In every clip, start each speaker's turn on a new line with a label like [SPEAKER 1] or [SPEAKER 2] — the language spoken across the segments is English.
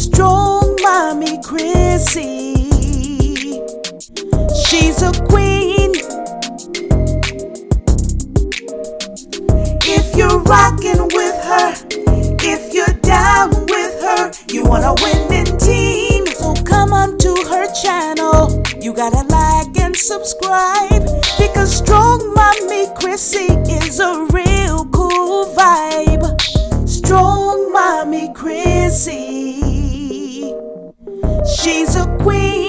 [SPEAKER 1] Strong mommy Chrissy, she's a queen. If you're rocking with her, if you're down with her, you want a winning team, so come on to her channel. You gotta like and subscribe, because Strong Mommy Chrissy is a real cool vibe. Strong Mommy Chrissy, she's a queen.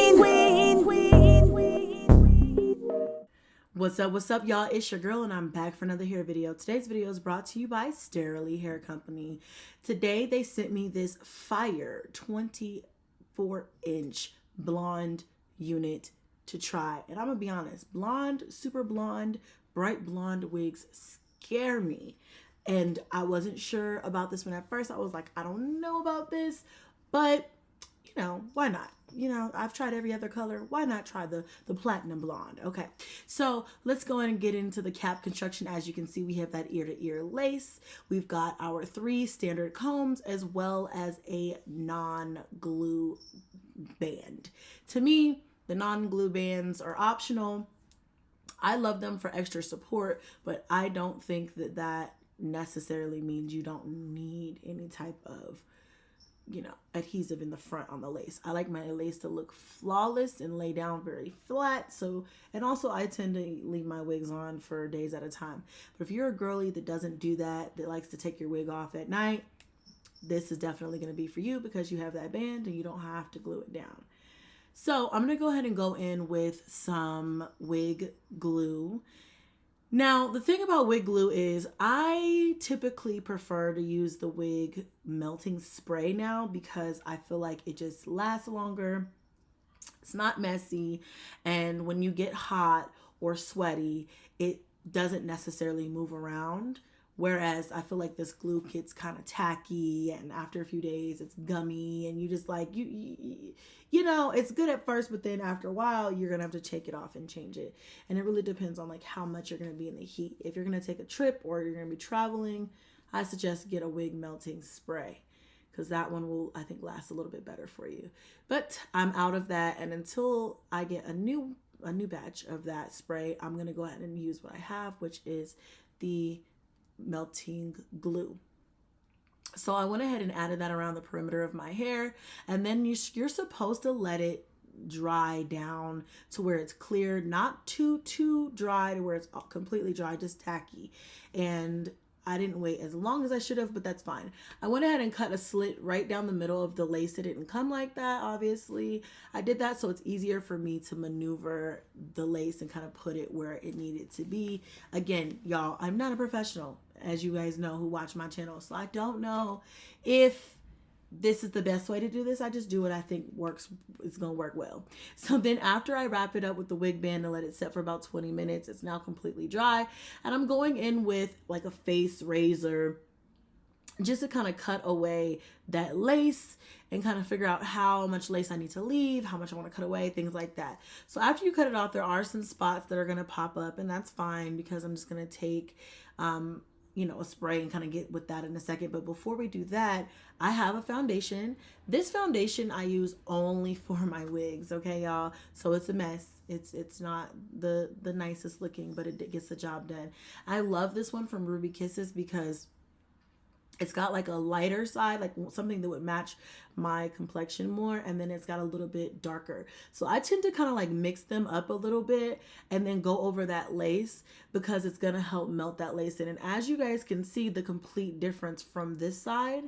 [SPEAKER 2] What's up, y'all? It's your girl, and I'm back for another hair video. Today's video is brought to you by Sterlyhair Company. Today, they sent me this fire 24-inch blonde unit to try. And I'm gonna be honest, blonde, super blonde, bright blonde wigs scare me. And I wasn't sure about this one at first. I was like, I don't know about this, but you know, why not? You know, I've tried every other color. Why not try the platinum blonde? Okay, so let's go in and get into the cap construction. As you can see, we have that ear-to-ear lace. We've got our 3 standard combs as well as a non-glue band. To me, the non-glue bands are optional. I love them for extra support, but I don't think that that necessarily means you don't need any type of, you know, adhesive in the front on the lace. I like my lace to look flawless and lay down very flat. So, and also I tend to leave my wigs on for days at a time. But if you're a girly that doesn't do that, that likes to take your wig off at night, this is definitely going to be for you, because you have that band and you don't have to glue it down. So I'm going to go ahead and go in with some wig glue. Now, the thing about wig glue is I typically prefer to use the wig melting spray now, because I feel like it just lasts longer. It's not messy. And when you get hot or sweaty, it doesn't necessarily move around. Whereas I feel like this glue gets kind of tacky, and after a few days it's gummy, and you just like, you know, it's good at first, but then after a while you're gonna have to take it off and change it. And it really depends on like how much you're gonna be in the heat. If you're gonna take a trip or you're gonna be traveling, I suggest get a wig melting spray, because that one will, I think, last a little bit better for you. But I'm out of that, and until I get a new batch of that spray, I'm gonna go ahead and use what I have, which is the melting glue. So I went ahead and added that around the perimeter of my hair, and then you're supposed to let it dry down to where it's clear, not too dry to where it's completely dry, just tacky. And I didn't wait as long as I should have, but that's fine. I went ahead and cut a slit right down the middle of the lace. It didn't come like that, obviously. I did that so it's easier for me to maneuver the lace and kind of put it where it needed to be. Again, y'all, I'm not a professional, as you guys know who watch my channel, so I don't know if this is the best way to do this. I just do what I think works. It's gonna work well. So then after I wrap it up with the wig band and let it set for about 20 minutes, it's now completely dry. And I'm going in with like a face razor just to kind of cut away that lace and kind of figure out how much lace I need to leave, how much I want to cut away, things like that. So after you cut it off, there are some spots that are going to pop up, and that's fine, because I'm just going to take you know, a spray and kind of get with that in a second. But before we do that, I have a foundation. This foundation I use only for my wigs, okay, y'all? So it's a mess. It's not the nicest looking, but it gets the job done. I love this one from Ruby Kisses because it's got like a lighter side, like something that would match my complexion more, and then it's got a little bit darker. So I tend to kind of like mix them up a little bit and then go over that lace, because it's gonna help melt that lace in. And as you guys can see, the complete difference from this side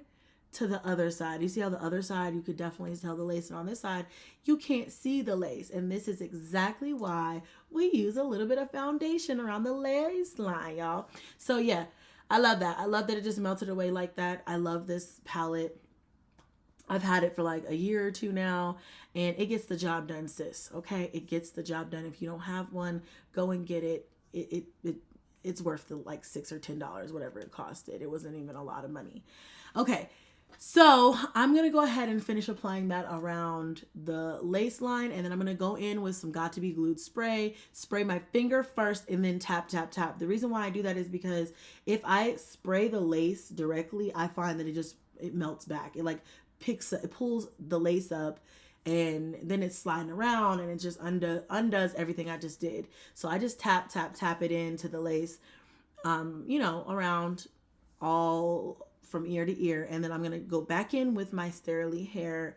[SPEAKER 2] to the other side. You see how the other side, you could definitely tell the lace, and on this side, you can't see the lace. And this is exactly why we use a little bit of foundation around the lace line, y'all. So yeah, I love that. I love that it just melted away like that. I love this palette. I've had it for like a year or two now, and it gets the job done, sis. Okay, it gets the job done. If you don't have one, go and get it. It's worth the like $6 or $10, whatever it costed. It wasn't even a lot of money. Okay, so I'm going to go ahead and finish applying that around the lace line, and then I'm going to go in with some Got To Be Glued spray my finger first, and then tap, tap, tap. The reason why I do that is because if I spray the lace directly, I find that it melts back. It like it pulls the lace up, and then it's sliding around, and it just undoes everything I just did. So I just tap it into the lace, around all from ear to ear. And then I'm going to go back in with my sterlyhair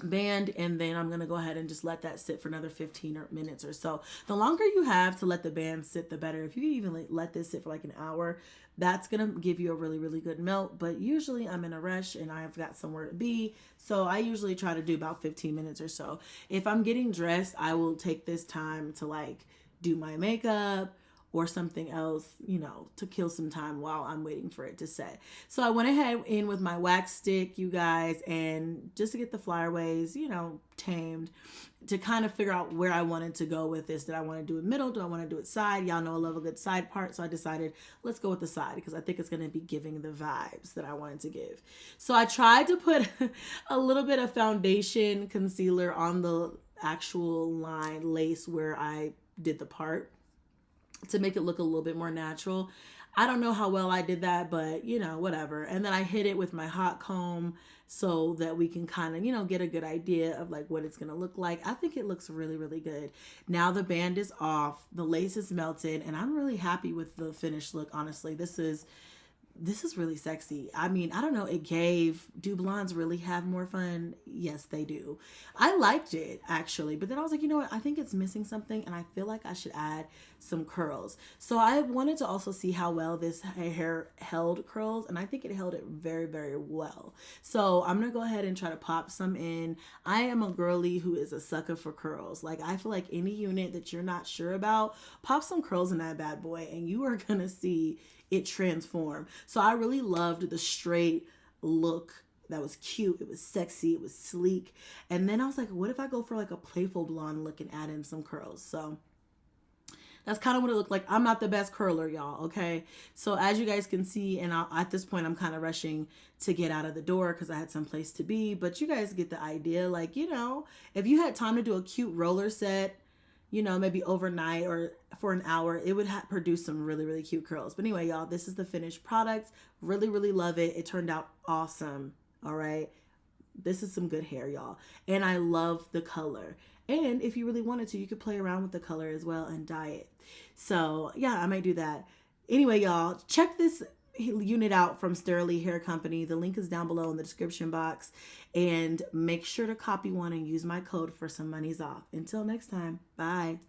[SPEAKER 2] band, and then I'm going to go ahead and just let that sit for another 15 minutes or so. The longer you have to let the band sit, the better. If you even let this sit for like an hour, that's going to give you a really, really good melt. But usually I'm in a rush and I've got somewhere to be, so I usually try to do about 15 minutes or so. If I'm getting dressed, I will take this time to like do my makeup or something else, to kill some time while I'm waiting for it to set. So I went ahead in with my wax stick, you guys, and just to get the flyaways, tamed, to kind of figure out where I wanted to go with this. Did I want to do it middle? Do I want to do it side? Y'all know I love a good side part. So I decided, let's go with the side, because I think it's going to be giving the vibes that I wanted to give. So I tried to put a little bit of foundation concealer on the actual line lace where I did the part, to make it look a little bit more natural. I don't know how well I did that, but whatever. And then I hit it with my hot comb so that we can kind of, get a good idea of like what it's going to look like. I think it looks really, really good. Now the band is off, the lace is melted, and I'm really happy with the finished look. Honestly, this is really sexy. I mean, I don't know, do blondes really have more fun? Yes, they do. I liked it actually, but then I was like, you know what? I think it's missing something, and I feel like I should add some curls. So I wanted to also see how well this hair held curls, and I think it held it very, very well. So I'm gonna go ahead and try to pop some in. I am a girly who is a sucker for curls. Like, I feel like any unit that you're not sure about, pop some curls in that bad boy, and you are gonna see it transform. So I really loved the straight look. That was cute. It was sexy. It was sleek. And then I was like, what if I go for like a playful blonde look and add in some curls? So that's kind of what it looked like. I'm not the best curler, y'all, okay? So as you guys can see, and at this point, I'm kind of rushing to get out of the door because I had some place to be. But you guys get the idea. Like, if you had time to do a cute roller set, maybe overnight or for an hour, it would produce some really, really cute curls. But anyway, y'all, this is the finished product. Really, really love it. It turned out awesome. All right. This is some good hair, y'all. And I love the color. And if you really wanted to, you could play around with the color as well and dye it. So yeah, I might do that. Anyway, y'all, check this unit out from Sterlyhair Company. The link is down below in the description box, and make sure to copy one and use my code for some monies off. Until next time, bye.